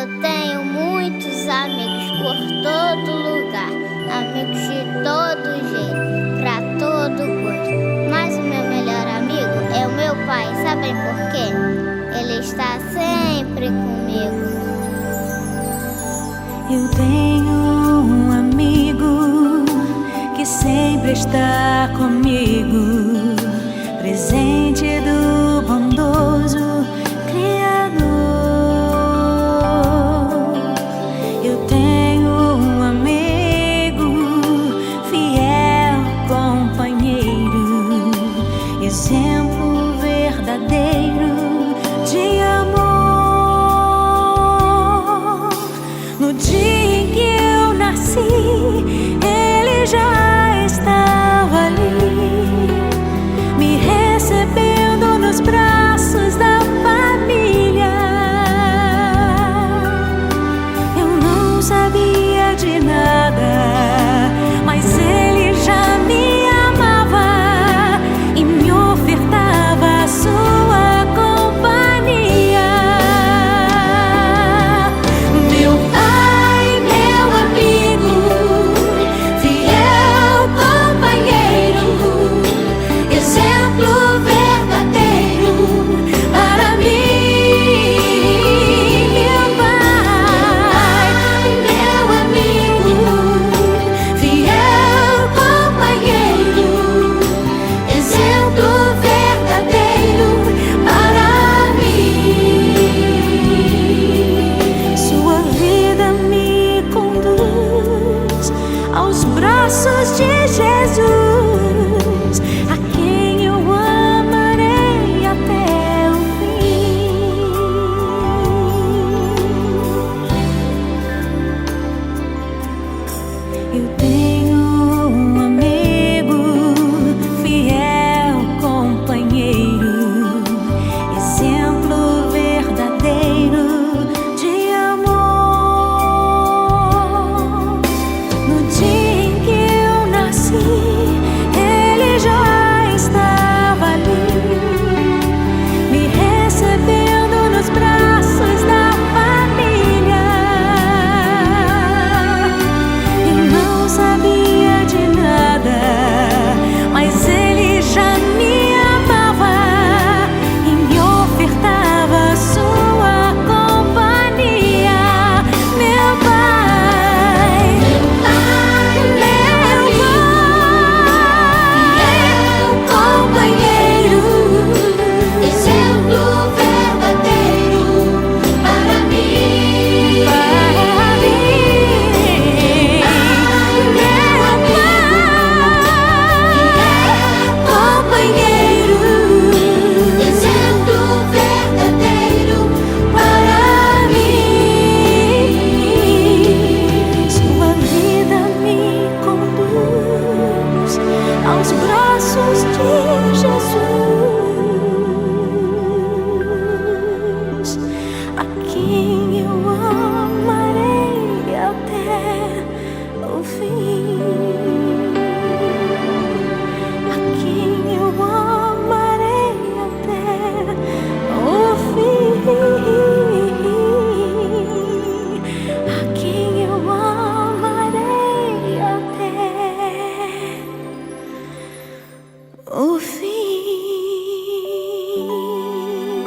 Eu tenho muitos amigos por todo lugar, amigos de todo jeito, pra todo gosto. Mas o meu melhor amigo é o meu pai, sabem por quê? Ele está sempre comigo. Eu tenho um amigo que sempre está comigo, presente do